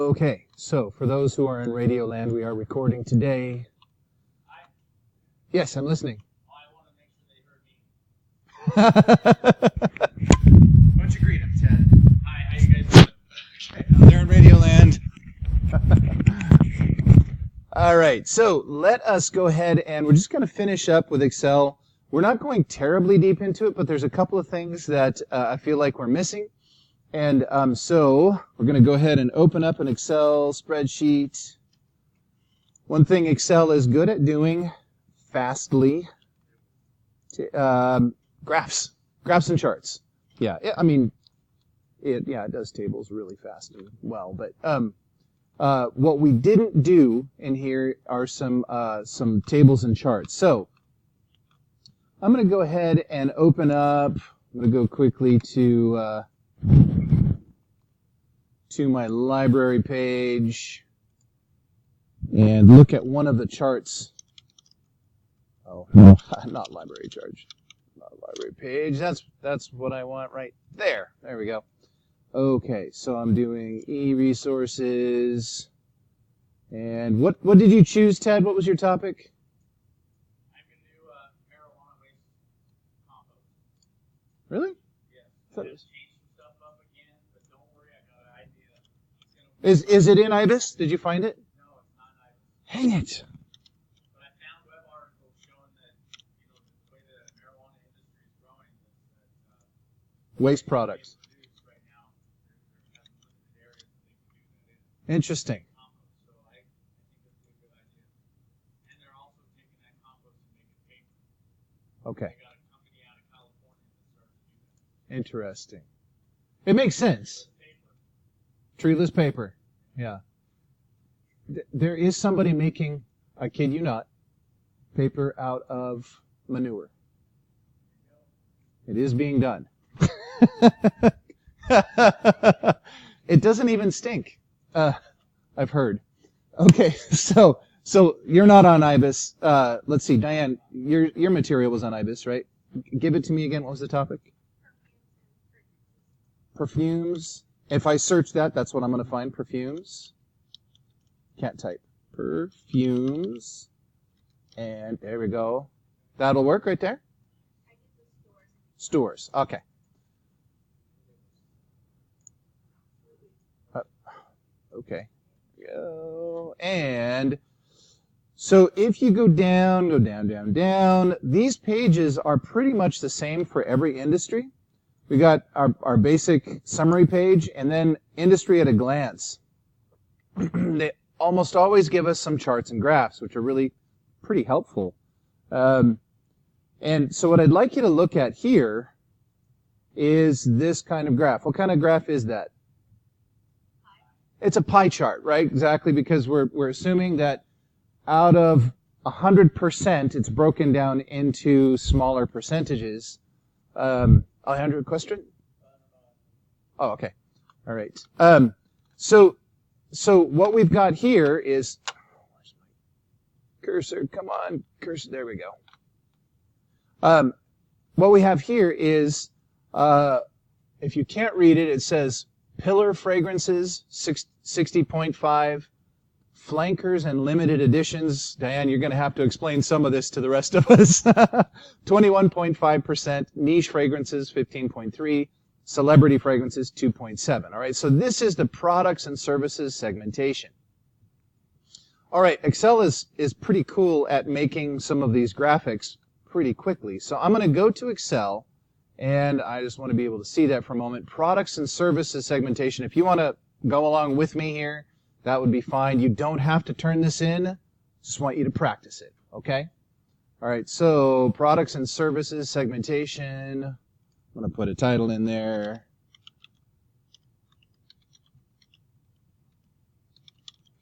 Okay, so for those who are in Radio Land, we are recording today. Yes, I'm listening. I want to make sure they heard me. Why don't you greet them, Ted? Hi, how you guys doing? Okay, they're in Radio Land. All right, so let us go ahead and we're just going to finish up with Excel. We're not going terribly deep into it, but there's a couple of things that I feel like we're missing. And so we're going to go ahead and open up an Excel spreadsheet. One thing Excel is good at doing fastly, graphs and charts. Yeah, it does tables really fast and well. But what we didn't do in here are some tables and charts. So I'm going to go ahead and open up. I'm going to go quickly to my library page and look at one of the charts. Oh, no, not library charts. Not library page. That's what I want right there. There we go. Okay, so I'm doing e-resources. And what did you choose, Ted? What was your topic? I'm going to do marijuana waste compost. Really? Yeah. Just change some stuff up again, but don't worry, I got an idea. Is it in IBIS? Did you find it? No, it's not in IBIS. Hang it. But I found web articles showing that, the way the marijuana industry is growing, that Waste products. Right now, they're having limited areas that they can do that in. Interesting. Compost. So I think that's a good idea. And they're also taking that compost and making paper. Okay. They got a company out of California that started to do that. Interesting. It makes sense. Treeless paper. Yeah. There is somebody making, I kid you not, paper out of manure. It is being done. It doesn't even stink. I've heard. Okay, so you're not on IBIS. Let's see, Diane, your material was on IBIS, right? Give it to me again. What was the topic? Perfumes. If I search that, that's what I'm going to find. Perfumes. Can't type. Perfumes. And there we go. That'll work right there. Stores. Okay. Okay. Go. And so if you go down, these pages are pretty much the same for every industry. We got our basic summary page and then industry at a glance. They almost always give us some charts and graphs, which are really pretty helpful. And so what I'd like you to look at here is this kind of graph. What kind of graph is that? It's a pie chart, right? Exactly, because we're assuming that out of 100%, it's broken down into smaller percentages. Alejandro, question? Oh, okay. All right. So what we've got here is, where's my cursor? Come on, cursor. There we go. What we have here is, if you can't read it, it says pillar fragrances, 60.5, flankers and limited editions. Diane, you're going to have to explain some of this to the rest of us. 21.5%, niche fragrances, 15.3, celebrity fragrances, 2.7. All right, so this is the products and services segmentation. All right, Excel is pretty cool at making some of these graphics pretty quickly. So I'm going to go to Excel, and I just want to be able to see that for a moment. Products and services segmentation. If you want to go along with me here, that would be fine. You don't have to turn this in. Just want you to practice it, okay? All right, so products and services segmentation. I'm going to put a title in there.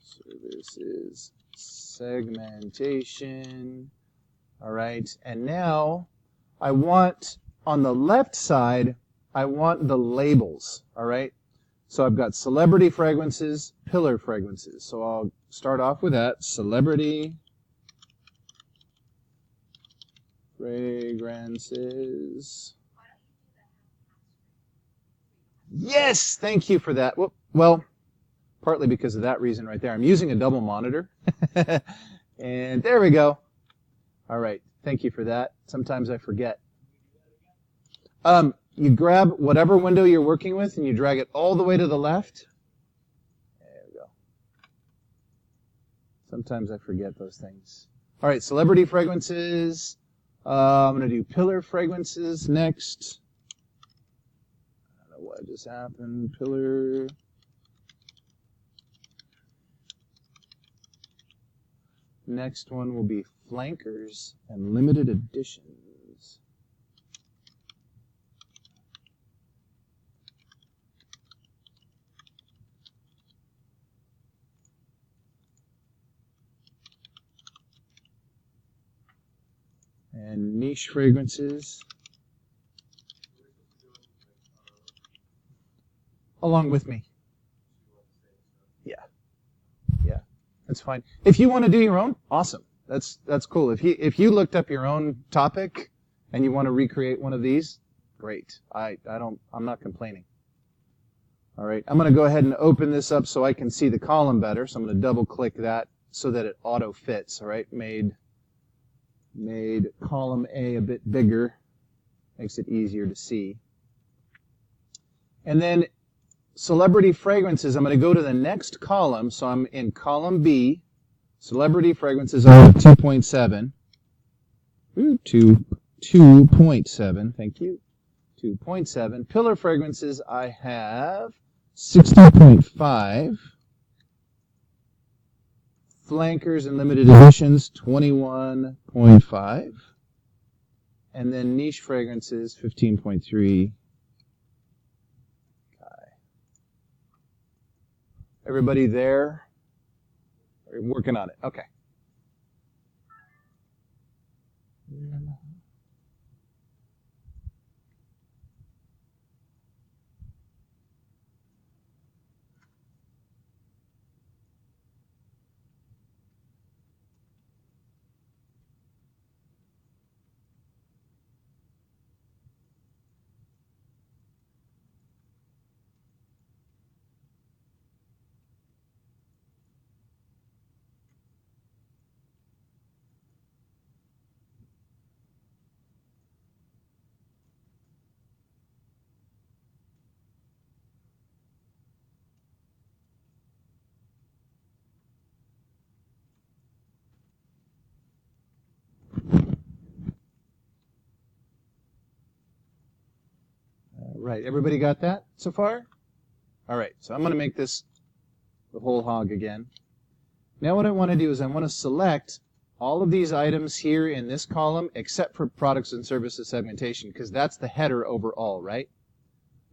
Services segmentation. All right, and now I want, on the left side, I want the labels, all right? So I've got celebrity fragrances, pillar fragrances. So I'll start off with that. Celebrity fragrances. Yes, thank you for that. Well, partly because of that reason right there. I'm using a double monitor. And there we go. All right. Thank you for that. Sometimes I forget. You grab whatever window you're working with and you drag it all the way to the left. There we go. Sometimes I forget those things. All right, celebrity fragrances. I'm going to do pillar fragrances next. I don't know what just happened. Pillar. Next one will be flankers and limited editions. And niche fragrances. Along with me. Yeah. Yeah. That's fine. If you want to do your own, awesome. That's cool. If you looked up your own topic and you want to recreate one of these, great. I'm not complaining. All right. I'm going to go ahead and open this up so I can see the column better. So I'm going to double click that so that it auto fits. All right. Made column A a bit bigger. Makes it easier to see. And then celebrity fragrances, I'm going to go to the next column. So I'm in column B. Celebrity fragrances are 2.7. 2.7. Thank you. 2.7. Pillar fragrances, I have 16.5. Flankers and limited editions, 21.5. And then niche fragrances, 15.3. Everybody there? We're working on it. Okay. Right, everybody got that so far? All right, so I'm going to make this the whole hog again. Now what I want to do is I want to select all of these items here in this column except for products and services segmentation because that's the header overall, right?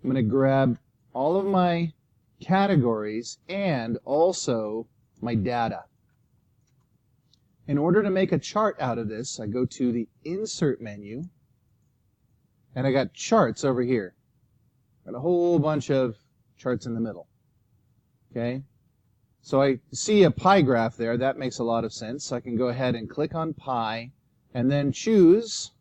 I'm going to grab all of my categories and also my data. In order to make a chart out of this, I go to the Insert menu, and I got charts over here. Got a whole bunch of charts in the middle. Okay? So I see a pie graph there. That makes a lot of sense. So I can go ahead and click on pie and then choose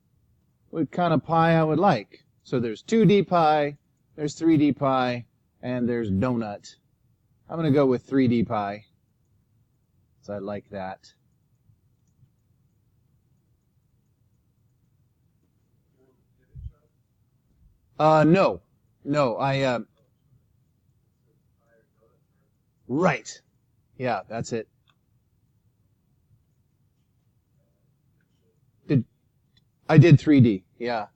what kind of pie I would like. So there's 2D pie, there's 3D pie, and there's donut. I'm going to go with 3D pie. So I like that. No. No, right. Yeah, that's it. I did 3D, yeah.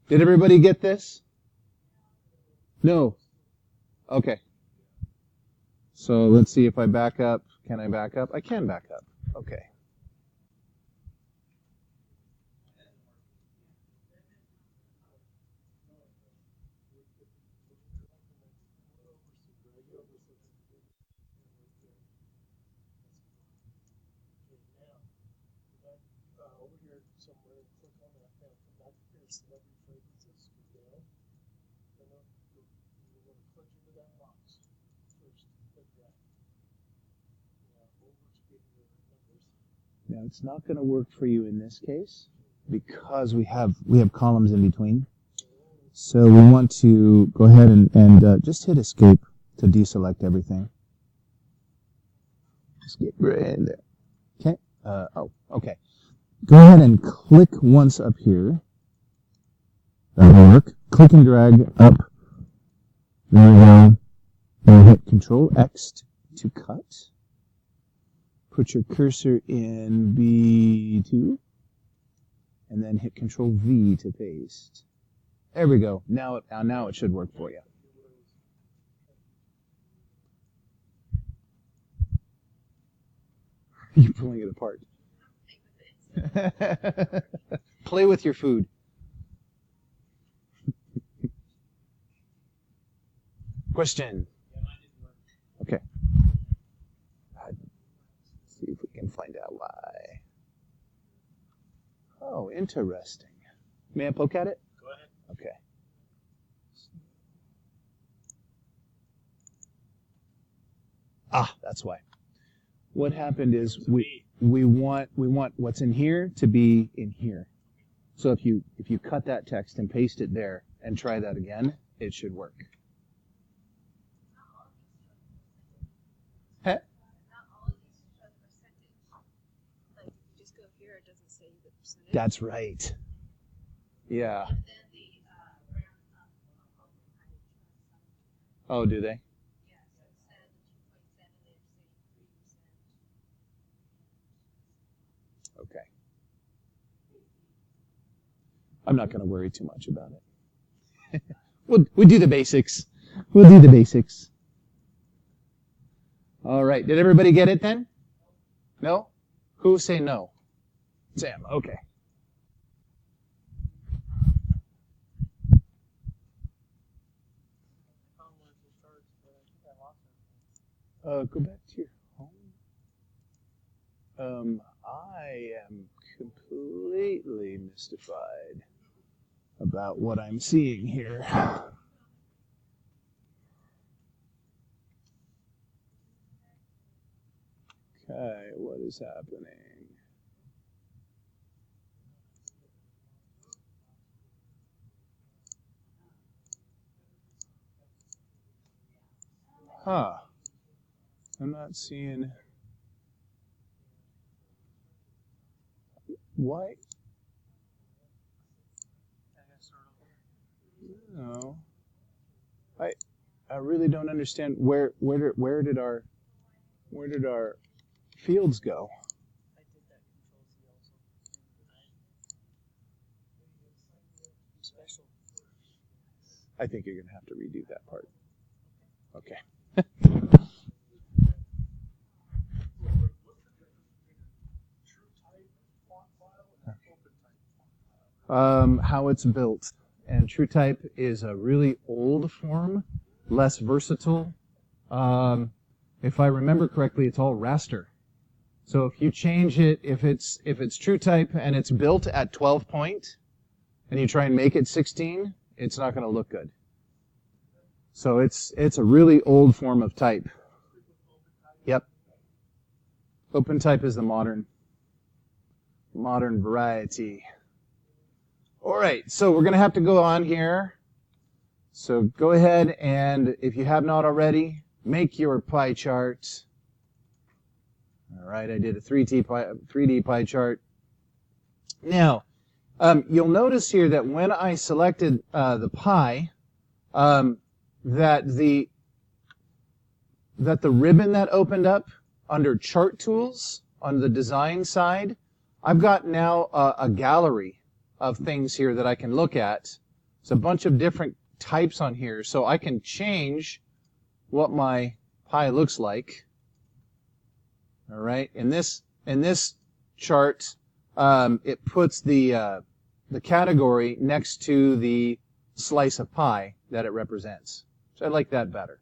Did everybody get this? No. Okay. So let's see if I back up. Can I back up? I can back up. Okay. Now it's not going to work for you in this case because we have columns in between. So we want to go ahead and just hit escape to deselect everything. Just get right in there. Okay. Okay. Go ahead and click once up here. That'll work. Click and drag up. There we go. Then hit Control X to cut. Put your cursor in B2. And then hit Control V to paste. There we go. Now it should work for you. You're pulling it apart. Play with your food. Question. Okay. Let's see if we can find out why. Oh, interesting. May I poke at it? Go ahead. Okay. Ah, that's why. What happened is we want what's in here to be in here. So if you cut that text and paste it there and try that again, it should work. Huh? That's right. Yeah. Oh, do they? Okay. I'm not going to worry too much about it. We'll do the basics. We'll do the basics. All right. Did everybody get it then? No? Who say no? Sam. Okay. Go back to your home. I am completely mystified about what I'm seeing here. Okay, what is happening? Huh. I'm not seeing... Why? No. I really don't understand where did our fields go? I did that Control Z also. Special. I think you're going to have to redo that part. Okay. How it's built. And TrueType is a really old form, less versatile. If I remember correctly, it's all raster. So if you change it, if it's TrueType and it's built at 12 point, and you try and make it 16, it's not going to look good. So it's a really old form of type. Yep. OpenType is the modern variety. All right, so we're going to have to go on here. So go ahead and, if you have not already, make your pie chart. All right, I did a 3D pie chart. Now, you'll notice here that when I selected the pie, that the ribbon that opened up under Chart Tools on the design side, I've got now a gallery of things here that I can look at. It's a bunch of different types on here, so I can change what my pie looks like. All right, in this chart, it puts the category next to the slice of pie that it represents. So I like that better.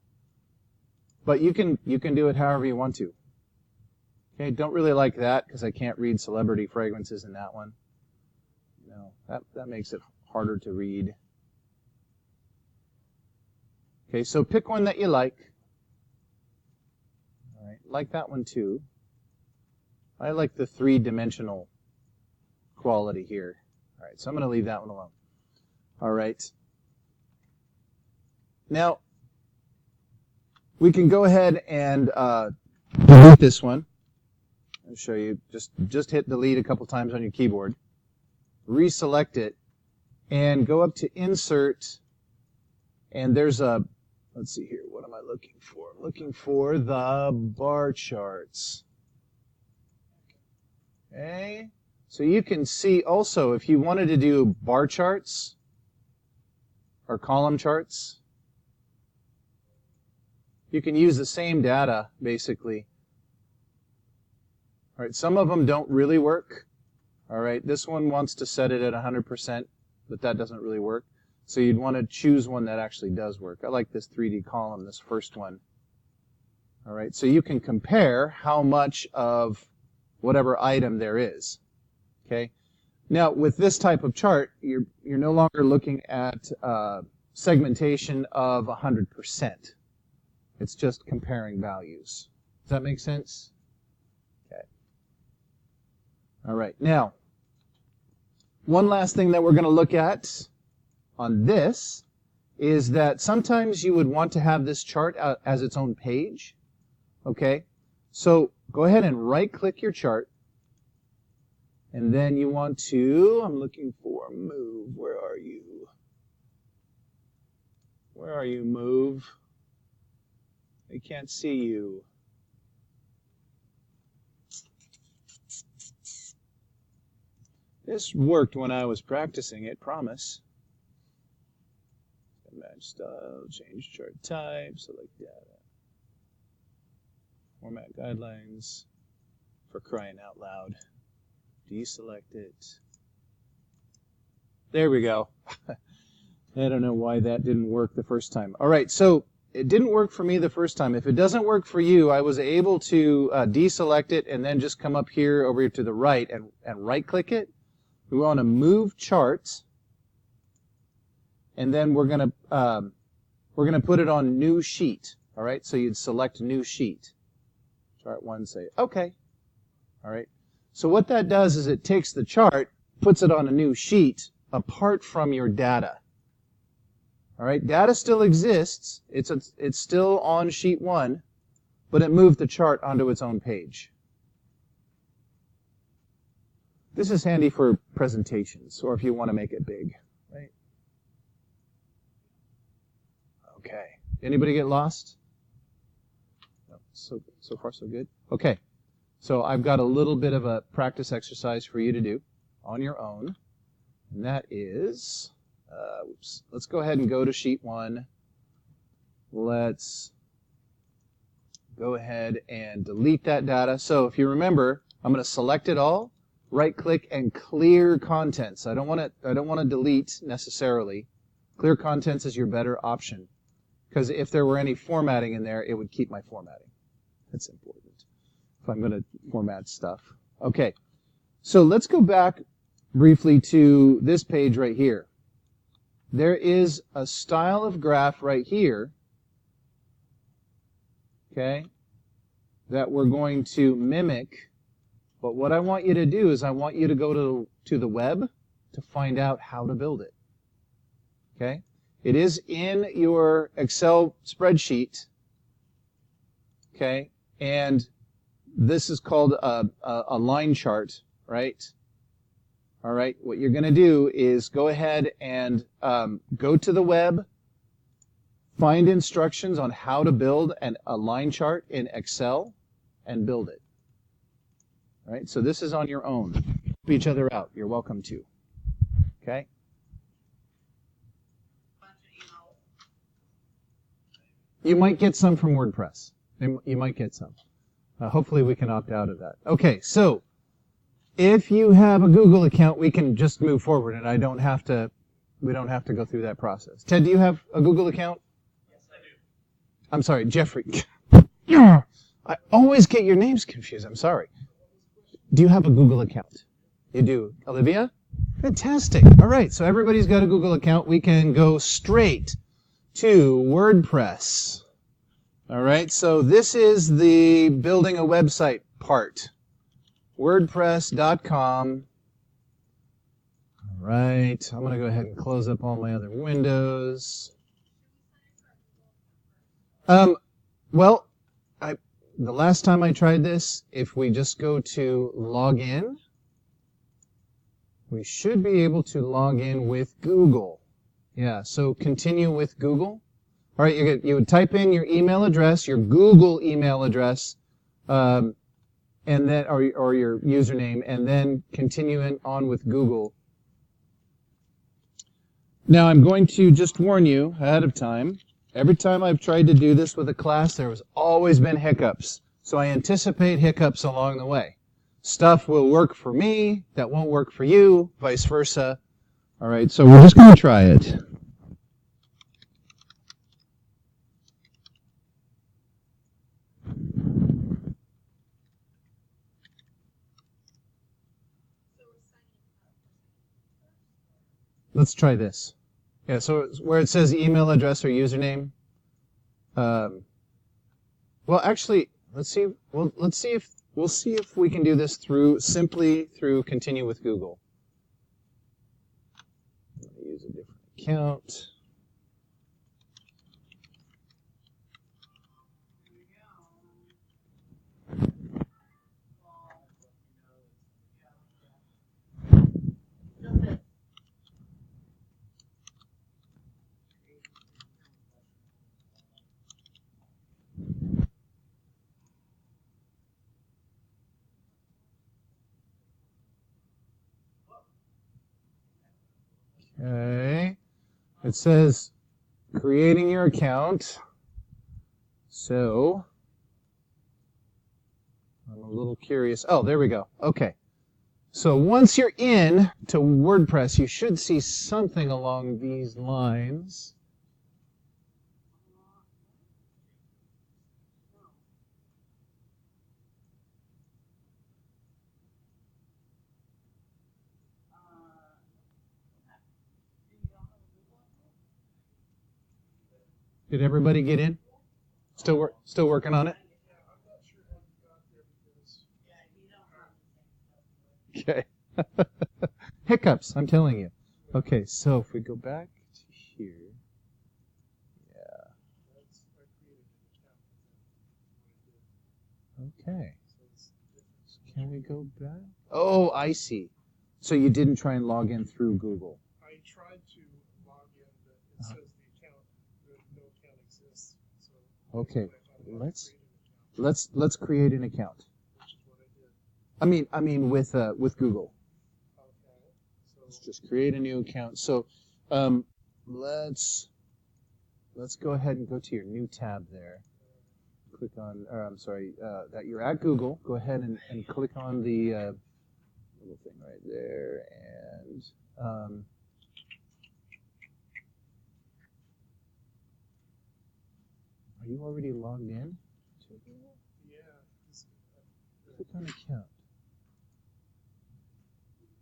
But you can do it however you want to. Okay, don't really like that because I can't read celebrity fragrances in that one. You know, that makes it harder to read. Okay, so pick one that you like. All right, like that one too. I like the three-dimensional quality here. All right, so I'm going to leave that one alone. All right. Now, we can go ahead and delete this one. I'll show you. Just hit delete a couple times on your keyboard. Reselect it and go up to insert. And there's a, let's see here, what am I looking for? I'm looking for the bar charts. Okay. So you can see also if you wanted to do bar charts or column charts, you can use the same data basically. All right, some of them don't really work. All right, this one wants to set it at 100%, but that doesn't really work. So you'd want to choose one that actually does work. I like this 3D column, this first one. All right, so you can compare how much of whatever item there is. Okay. Now, with this type of chart, you're no longer looking at segmentation of 100%. It's just comparing values. Does that make sense? Okay. All right. Now, one last thing that we're going to look at on this is that sometimes you would want to have this chart as its own page. Okay. So go ahead and right-click your chart. And then you want to, I'm looking for move. Where are you? Where are you, move? I can't see you. This worked when I was practicing it, promise. Match style, change chart type, select data. Format guidelines, for crying out loud. Deselect it. There we go. I don't know why that didn't work the first time. All right, so it didn't work for me the first time. If it doesn't work for you, I was able to deselect it and then just come up here over here to the right and right-click it. We want to move charts, and then we're gonna put it on new sheet. All right, so you'd select new sheet. Chart 1, say okay. All right. So what that does is it takes the chart, puts it on a new sheet apart from your data. All right, data still exists. It's still on sheet 1, but it moved the chart onto its own page. This is handy for presentations or if you want to make it big, right? Okay. Anybody get lost? No. So far so good. Okay. So I've got a little bit of a practice exercise for you to do on your own, and that is, let's go ahead and go to sheet 1. Let's go ahead and delete that data. So if you remember, I'm going to select it all, right-click, and clear contents. I don't want to delete necessarily. Clear contents is your better option, because if there were any formatting in there, it would keep my formatting. That's important if I'm going to format stuff. Okay, so let's go back briefly to this page right here. There is a style of graph right here, okay, that we're going to mimic. But what I want you to do is I want you to go to the web to find out how to build it. Okay? It is in your Excel spreadsheet. Okay? And this is called a line chart, right? All right. What you're going to do is go ahead and go to the web, find instructions on how to build a line chart in Excel, and build it. All right. So this is on your own. Help each other out. You're welcome to. Okay. You might get some from WordPress. You might get some. Hopefully we can opt out of that. Okay, so if you have a Google account, we can just move forward, and we don't have to go through that process. Ted, do you have a Google account? Yes, I do. I'm sorry, Jeffrey. I always get your names confused. I'm sorry. Do you have a Google account? You do. Olivia? Fantastic. All right, so everybody's got a Google account. We can go straight to WordPress. All right, so this is the building a website part. WordPress.com. All right, I'm going to go ahead and close up all my other windows. Well, the last time I tried this, if we just go to log in, we should be able to log in with Google. Yeah, so continue with Google. All right, you would type in your email address, your Google email address, and then or your username, and then continue on with Google. Now I'm going to just warn you ahead of time. Every time I've tried to do this with a class, there has always been hiccups. So I anticipate hiccups along the way. Stuff will work for me that won't work for you, vice versa. All right, so we're just going to try it. Let's try this. Yeah, so where it says email address or username. Well, actually, let's see. We'll see if we can do this simply through continue with Google. I'm going to use a different account. Okay. It says creating your account. So I'm a little curious. Oh, there we go. Okay. So once you're in to WordPress, you should see something along these lines. Did everybody get in? Still working on it? Okay. Hiccups, I'm telling you. Okay, so if we go back to here. Yeah. Okay. So can we go back? Oh, I see. So you didn't try and log in through Google. I tried to log in, but it says no account exists. So okay, let's create an account. Which is what I did. I mean with Google. Okay. So Let's just create a new account. So let's go ahead and go to your new tab there. Click on, that you're at Google. Go ahead and click on the little thing right there, and are you already logged in to Google? yeah. Click on account.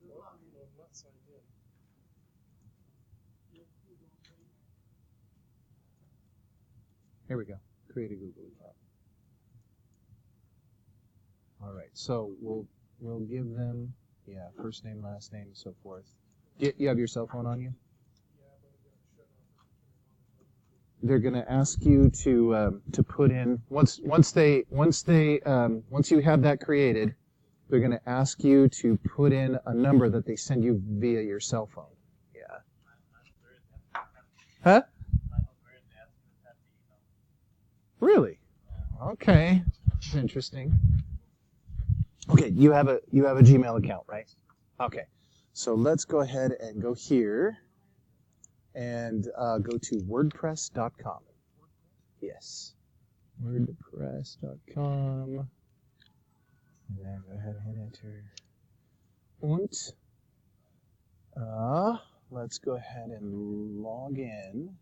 No, I'm not signed in. Here we go. Create a Google account. All right. So we'll give them first name, last name, and so forth. You have your cell phone on you? Yeah, but I'm going to shut off. They're going to ask you to put in once you have that created, they're going to ask you to put in a number that they send you via your cell phone. Yeah. Huh? Really? Okay. That's interesting. Okay, you have a Gmail account, right? Okay. So let's go ahead and go here and go to wordpress.com. Yes. wordpress.com. And then go ahead and hit enter. And let's go ahead and log in.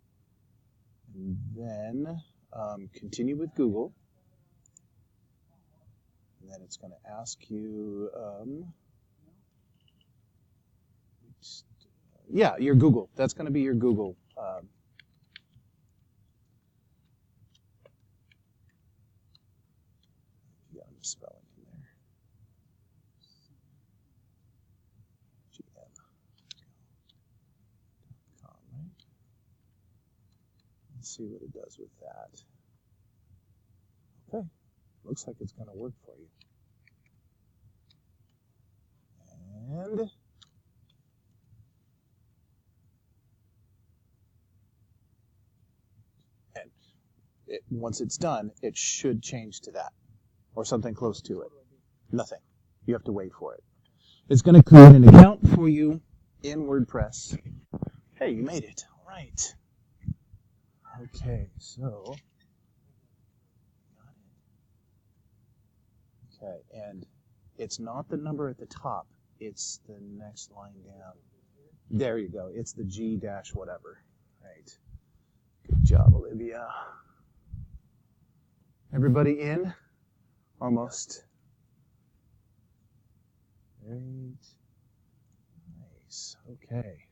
And then continue with Google. And then it's going to ask you, your Google. That's going to be your Google. Yeah, I'm spelling in there. gm.com, right? Let's see what it does with that. Okay. Looks like it's going to work for you. And once it's done, it should change to that or something close to it. Nothing. You have to wait for it. It's going to create an account for you in WordPress. Hey, you made it. All right. Okay, so. Okay, and it's not the number at the top. It's the next line down. There you go. It's the G dash whatever. Right. Good job, Olivia. Everybody in? Almost. Great. Nice. Okay.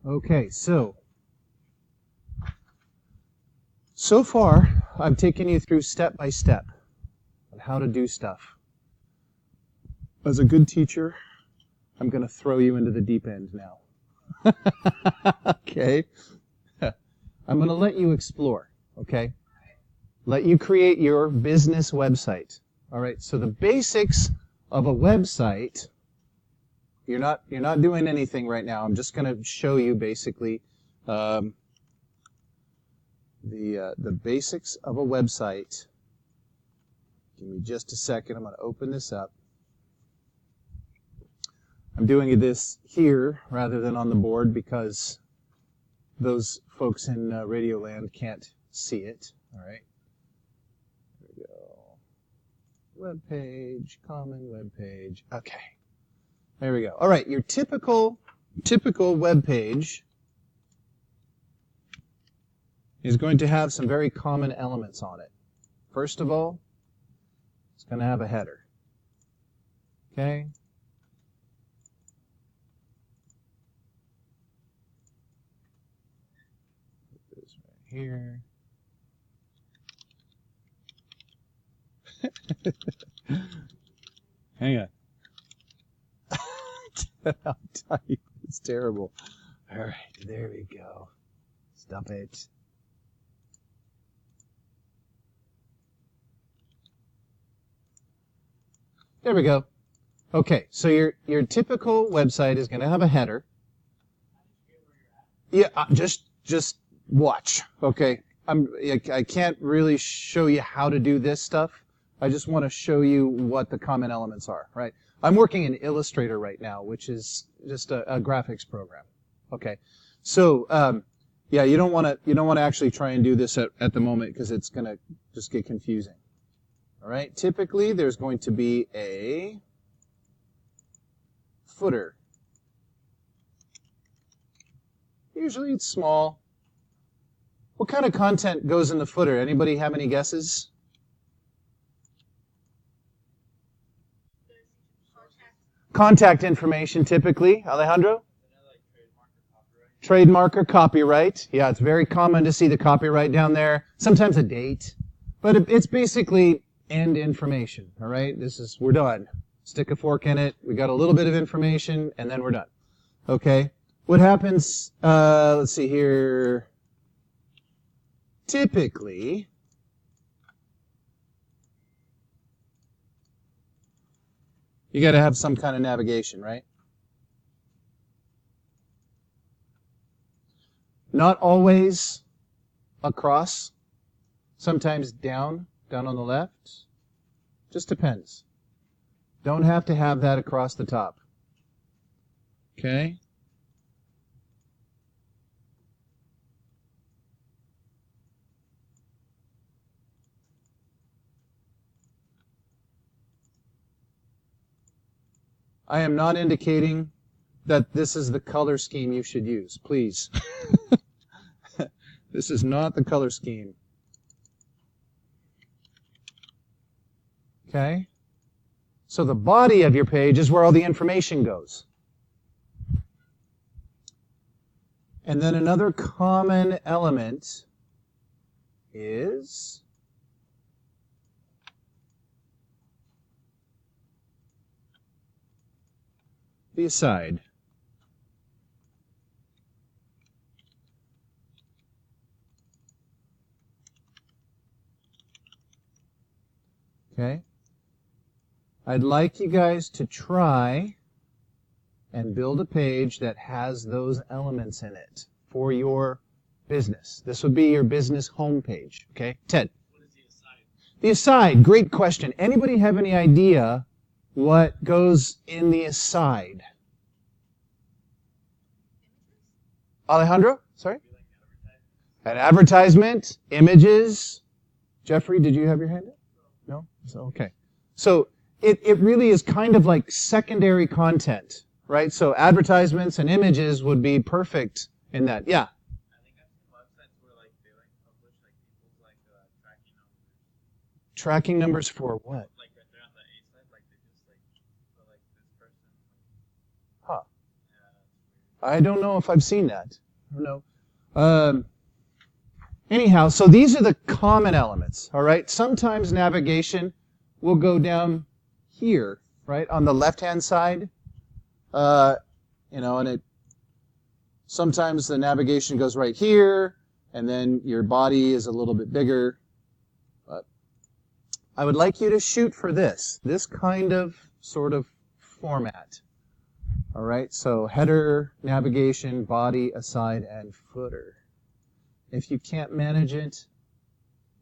Okay, so far I've taken you through step by step on how to do stuff. As a good teacher, I'm going to throw you into the deep end now. Okay? I'm going to let you explore, okay? Let you create your business website. All right, so the basics of a website, you're not doing anything right now. I'm just going to show you basically the basics of a website. Give me just a second. I'm going to open this up. I'm doing this here rather than on the board because those folks in Radio Land can't see it. All right. There we go. Web page, common web page. Okay. There we go. All right. Your typical web page is going to have some very common elements on it. First of all, it's going to have a header. Okay. Put this right here. Hang on. I'll tell you, it's terrible. All right, there we go. Stop it. There we go. Okay, so your typical website is going to have a header. Yeah, just watch. Okay, I can't really show you how to do this stuff. I just want to show you what the common elements are. Right. I'm working in Illustrator right now, which is just a graphics program. Okay, so yeah, you don't want to actually try and do this at the moment because it's going to just get confusing. All right. Typically, there's going to be a footer. Usually it's small. What kind of content goes in the footer? Anybody have any guesses? Contact information, typically. Alejandro? Trademark or copyright. Yeah, it's very common to see the copyright down there. Sometimes a date. But it's basically end information, all right? We're done. Stick a fork in it. We got a little bit of information, and then we're done. Okay? What happens, let's see here. Typically, you got to have some kind of navigation, right? Not always across. Sometimes down on the left. Just depends. Don't have to have that across the top. Okay? I am not indicating that this is the color scheme you should use, please. This is not the color scheme. Okay? So the body of your page is where all the information goes. And then another common element is the aside. Okay? I'd like you guys to try and build a page that has those elements in it for your business. This would be your business homepage. Okay? Ted? What is the aside? The aside, great question. Anybody have any idea what goes in the aside? Alejandro? Sorry? Be like advertising. An advertisement, images. Jeffrey, did you have your hand up? No? So, okay. So it really is kind of like secondary content, right? So advertisements and images would be perfect in that. Yeah. I think I've seen websites where like they like publish like people's like tracking numbers. Tracking numbers for what? Like right there on the A side, like they just like put like this person. Huh. Yeah, that's weird. I don't know if I've seen that. I don't know. Anyhow, so these are the common elements, all right? Sometimes navigation will go down here, right, on the left-hand side. And it sometimes the navigation goes right here, and then your body is a little bit bigger. But I would like you to shoot for this kind of sort of format. All right, so header, navigation, body, aside, and footer. If you can't manage it,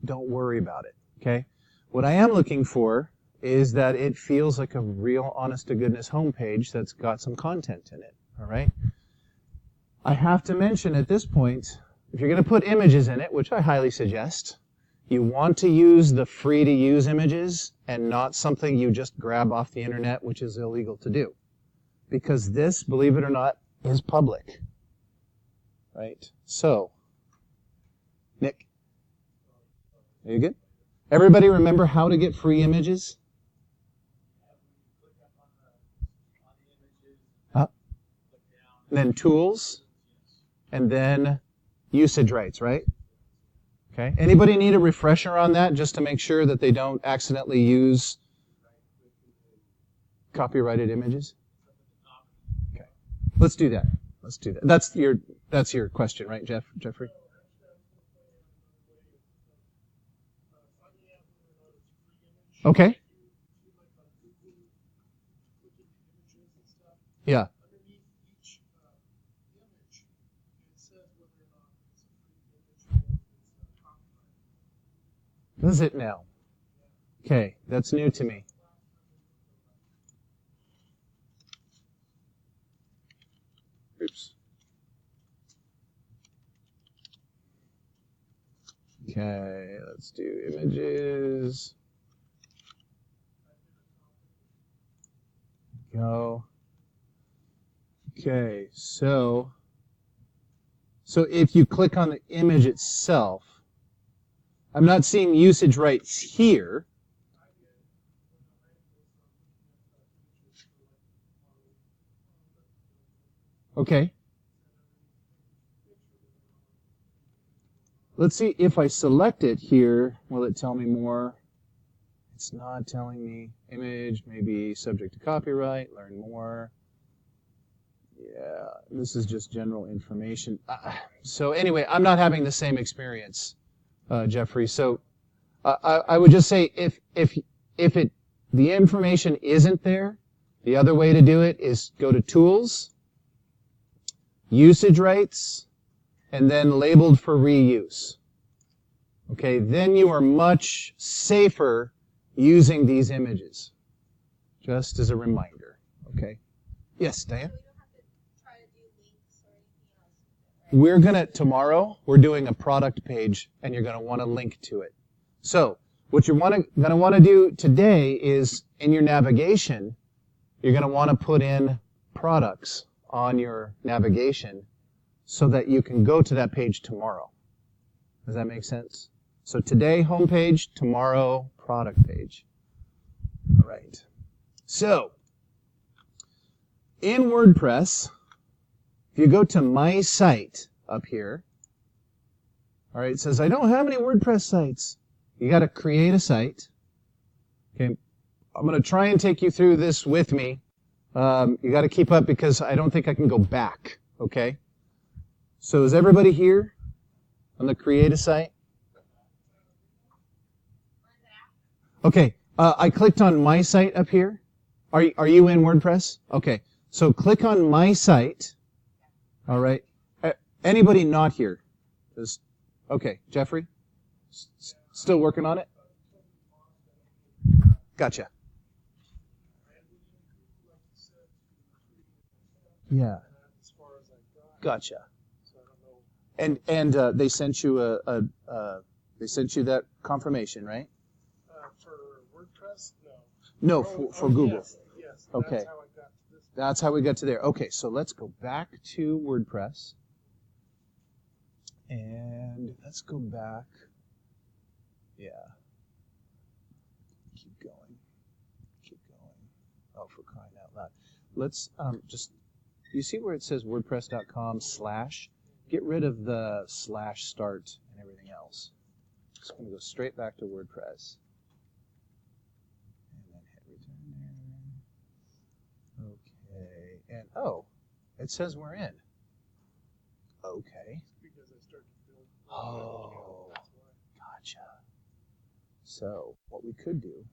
don't worry about it, okay? What I am looking for is that it feels like a real honest-to-goodness homepage that's got some content in it, all right? I have to mention at this point, if you're going to put images in it, which I highly suggest, you want to use the free-to-use images and not something you just grab off the internet, which is illegal to do. Because this, believe it or not, is public, right? So, Nick, are you good? Everybody remember how to get free images? Click up on the images. Huh? Click down. And then tools, and then usage rights, right? Okay. Anybody need a refresher on that just to make sure that they don't accidentally use copyrighted images? Okay. Let's do that. Let's do that. That's your question, right, Jeffrey? Okay. Yeah. Underneath each image, it says whether or not it's a free image or if it's copyrighted. Does it now? Okay, that's new to me. Oops. Okay, let's do images. Go. Okay, so if you click on the image itself, I'm not seeing usage rights here. Okay. Let's see if I select it here, will it tell me more? It's not telling me. Image, maybe subject to copyright, learn more. Yeah, this is just general information. So anyway, I'm not having the same experience, Jeffrey. So I would just say if the information isn't there, the other way to do it is go to Tools, Usage Rights, and then labeled for reuse. Okay, then you are much safer using these images. Just as a reminder. Okay. Yes, Diane? We're gonna, tomorrow, we're doing a product page, and you're gonna want to link to it. So, what you're gonna want to do today is, in your navigation, you're gonna want to put in products on your navigation so that you can go to that page tomorrow. Does that make sense? So today, homepage, tomorrow, product page. All right. So, in WordPress, if you go to My Site up here, all right, it says, I don't have any WordPress sites. You got to create a site. Okay, I'm going to try and take you through this with me. You got to keep up because I don't think I can go back, okay? So is everybody here on the create a site? Okay, I clicked on my site up here. Are you in WordPress? Okay. So click on my site. All right. Anybody not here? Okay. Jeffrey? Still working on it? Gotcha. Yeah. As far as I got, Gotcha. so I don't know. And they sent you they sent you that confirmation, right? For WordPress, no. No, for Google. Yes. Okay. That's how I got to this. That's how we got to there. Okay, so let's go back to WordPress. And let's go back. Yeah. Keep going. Keep going. Oh, for crying out loud. Let's just, you see where it says wordpress.com/? Get rid of the /start and everything else. Just going to go straight back to WordPress. And then hit return there. Okay. And, oh, it says we're in. Okay. Because I started to build. Oh, That's why. gotcha. So what we could do,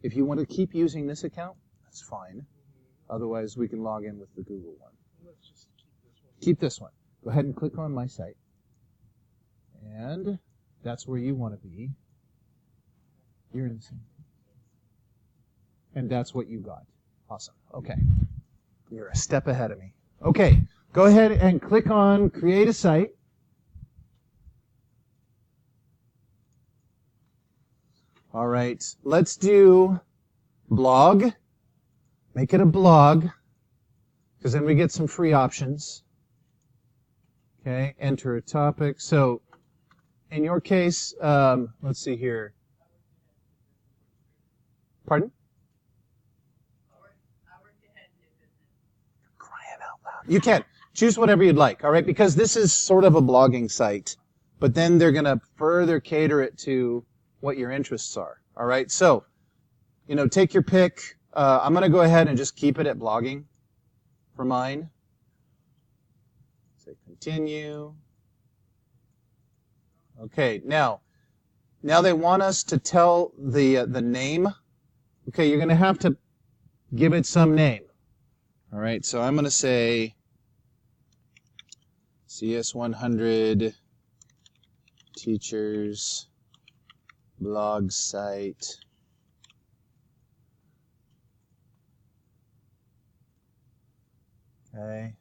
if you want to keep using this account, that's fine. Otherwise, we can log in with the Google one. Let's just keep this one. Keep this one. Go ahead and click on my site. And that's where you want to be. You're in the same. And that's what you got. Awesome. Okay. You're a step ahead of me. Okay. Go ahead and click on Create a Site. All right. Let's do blog. Make it a blog, because then we get some free options. Okay. Enter a topic. So in your case, let's see here. Pardon? Crying out loud. You can. Choose whatever you'd like, all right? Because this is sort of a blogging site, but then they're going to further cater it to what your interests are, all right? So, take your pick. I'm going to go ahead and just keep it at blogging for mine. Say continue. Okay, now they want us to tell the name. Okay, you're going to have to give it some name. All right, so I'm going to say CS100 Teachers Blog Site. Okay.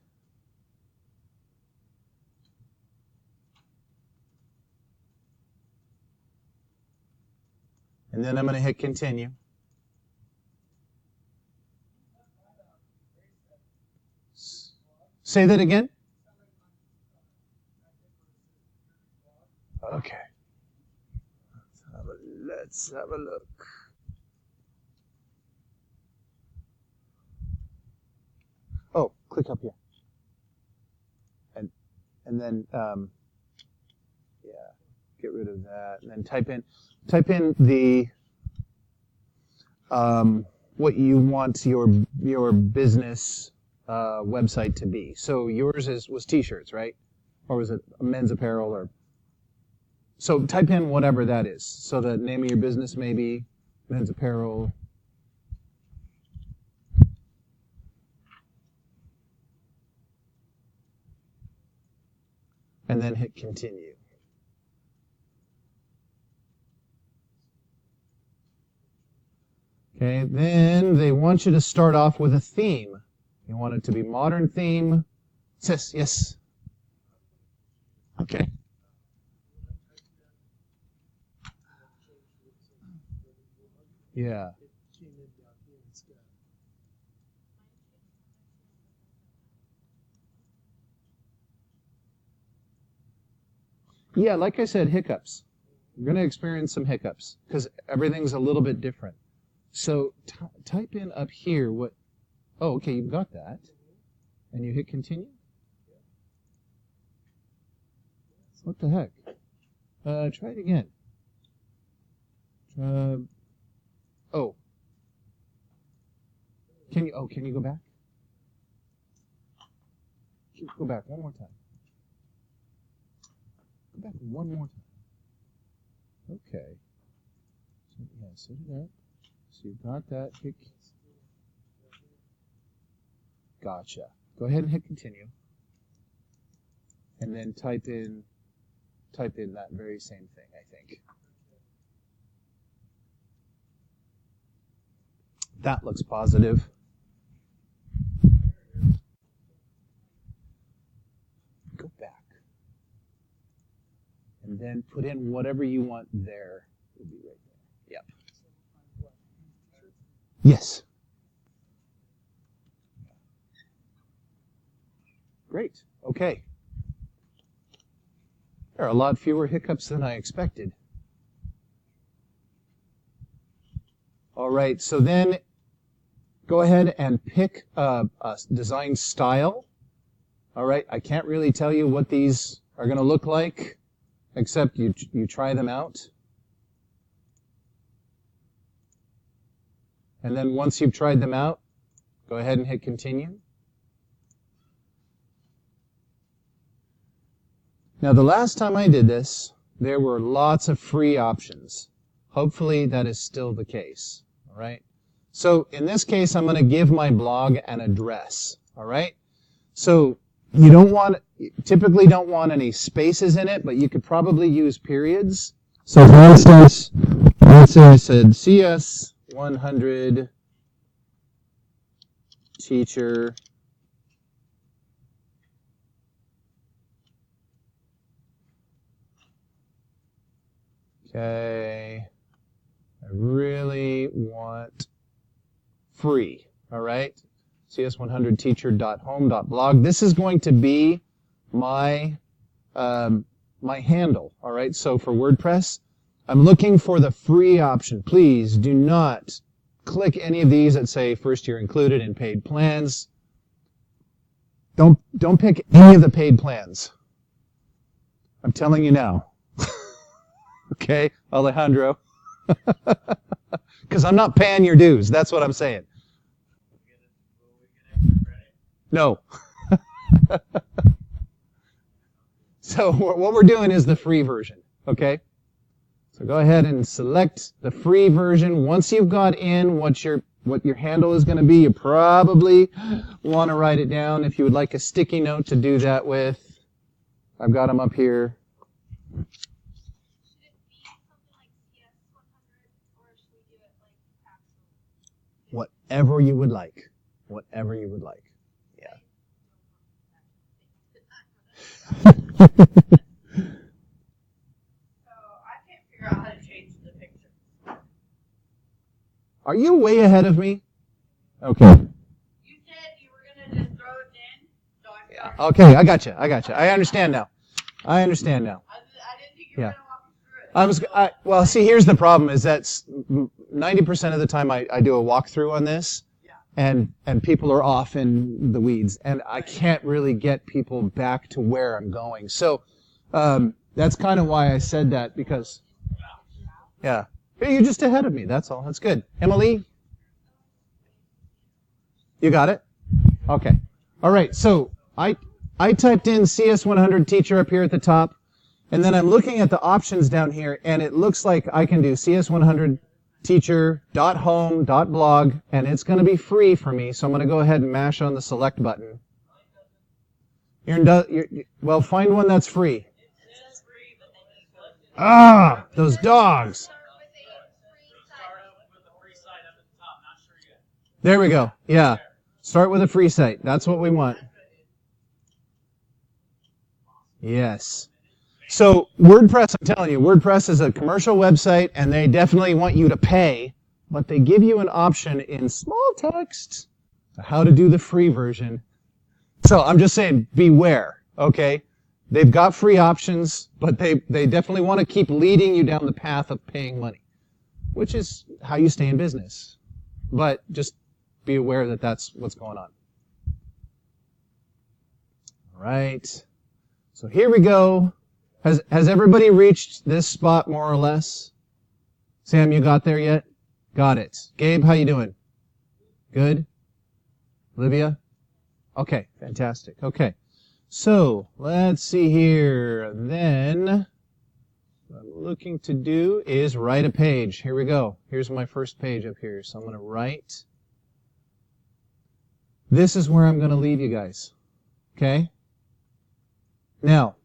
And then I'm going to hit continue. Say that again. Okay. Let's have a look. Oh, click up here. And then yeah, get rid of that. And then type in the what you want your business website to be. So yours was t-shirts, right? Or was it men's apparel? Or so type in whatever that is. So the name of your business may be men's apparel. And then hit continue. Okay, then they want you to start off with a theme. You want it to be modern theme. Yes. Okay. Yeah. It came in down here instead. Yeah, like I said, hiccups. You're going to experience some hiccups because everything's a little bit different. So type in up here what... Oh, okay, you've got that. And you hit continue? What the heck? Try it again. Oh. Can you go back? Go back one more time. Go back one more time. Okay. So, yeah, set it up. So you've got that. Gotcha. Go ahead and hit continue. And then type in that very same thing, I think. That looks positive. Go back. And then put in whatever you want there. It'll be right there. Yep. Yes. Great. Okay. There are a lot fewer hiccups than I expected. All right, so then go ahead and pick a design style. All right, I can't really tell you what these are going to look like, except you try them out. And then once you've tried them out, go ahead and hit continue. Now, the last time I did this, there were lots of free options. Hopefully, that is still the case. All right. So in this case, I'm going to give my blog an address. All right. So you typically don't want any spaces in it, but you could probably use periods. So for instance, let's say I said CS100 teacher. Okay, I really want free, all right? cs100teacher.home.blog. This is going to be my my handle, all right? So for WordPress, I'm looking for the free option. Please do not click any of these that say first year included in paid plans. Don't pick any of the paid plans. I'm telling you now. Okay, Alejandro. Because I'm not paying your dues. That's what I'm saying. No. So what we're doing is the free version. Okay? So go ahead and select the free version. Once you've got in what your handle is going to be, you probably want to write it down. If you would like a sticky note to do that with, I've got them up here. Whatever you would like. Whatever you would like. Yeah. So I can't figure out how to change the picture. Are you way ahead of me? Okay. You said you were going to just throw it in, so I Yeah. Okay, I got you. I understand now. I didn't think you were Yeah. going to walk me through it. Well, see, here's the problem is that 90% of the time I do a walkthrough on this, and people are off in the weeds, and I can't really get people back to where I'm going. So that's kind of why I said that, because, yeah. Hey, you're just ahead of me, that's all. That's good. Emily? You got it? Okay. All right, so I typed in CS100 teacher up here at the top, and then I'm looking at the options down here, and it looks like I can do CS100 teacher.home.blog, and it's going to be free for me, so I'm going to go ahead and mash on the select button. Well, find one that's free. Ah, those dogs. There we go. Yeah. Start with a free site. That's what we want. Yes. So WordPress, I'm telling you, WordPress is a commercial website, and they definitely want you to pay, but they give you an option in small text how to do the free version. So I'm just saying, beware, okay? They've got free options, but they definitely want to keep leading you down the path of paying money, which is how you stay in business. But just be aware that that's what's going on. All right. So here we go. Has everybody reached this spot more or less? Sam, you got there yet? Got it. Gabe, how you doing? Good? Olivia? Okay, fantastic. Okay. So, let's see here. Then, What I'm looking to do is write a page. Here we go. Here's my first page up here. So I'm going to write. This is where I'm going to leave you guys. Okay? Now,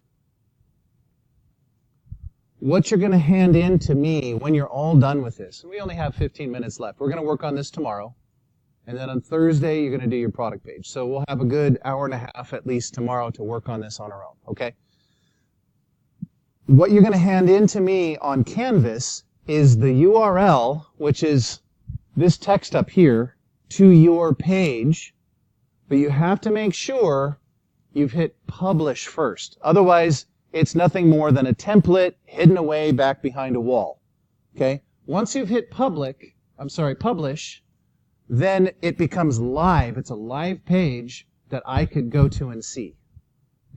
what you're going to hand in to me when you're all done with this, we only have 15 minutes left. We're going to work on this tomorrow. And then on Thursday, you're going to do your product page. So we'll have a good hour and a half at least tomorrow to work on this on our own. Okay? What you're going to hand in to me on Canvas is the URL, which is this text up here, to your page. But you have to make sure you've hit publish first. Otherwise, it's nothing more than a template hidden away back behind a wall. Okay? Once you've hit publish, then it becomes live. It's a live page that I could go to and see.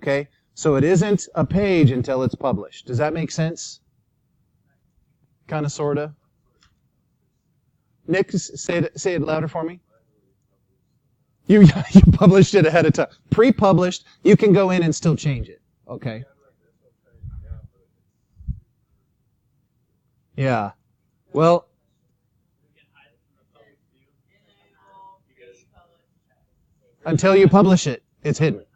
Okay? So it isn't a page until it's published. Does that make sense? Kind of, sort of. Nick, say it louder for me. You published it ahead of time. Pre-published, you can go in and still change it. Okay. Yeah. Well, until you publish it, it's hidden. Okay,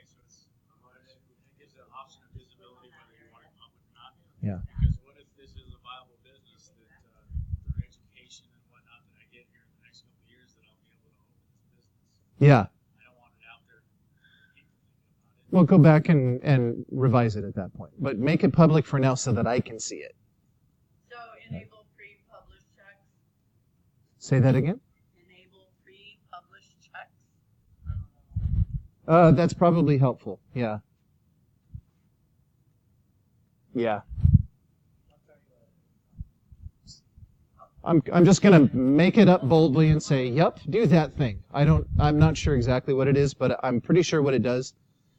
so it gives an option of visibility whether you want it public or not. Yeah. Because what if this is a viable business that through education and whatnot that I get here in the next couple of years that I'll be able to open this business? Yeah. I don't want it out there. People thinking about it. Well, go back and revise it at that point. But make it public for now so that I can see it. So enable pre-published checks. Say that again? Enable pre-published checks. That's probably helpful. Yeah. Yeah. I'm just going to make it up boldly and say, yep, do that thing. I'm not sure exactly what it is, but I'm pretty sure what it does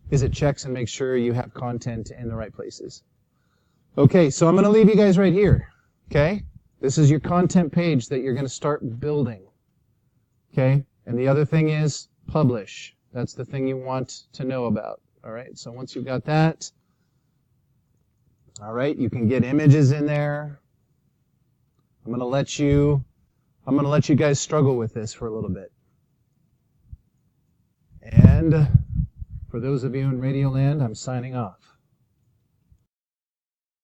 is it checks and makes sure you have content in the right places. Okay, so I'm going to leave you guys right here. Okay? This is your content page that you're going to start building. Okay? And the other thing is publish. That's the thing you want to know about. All right? So once you've got that, all right, you can get images in there. I'm going to let you guys struggle with this for a little bit. And for those of you in Radio Land, I'm signing off.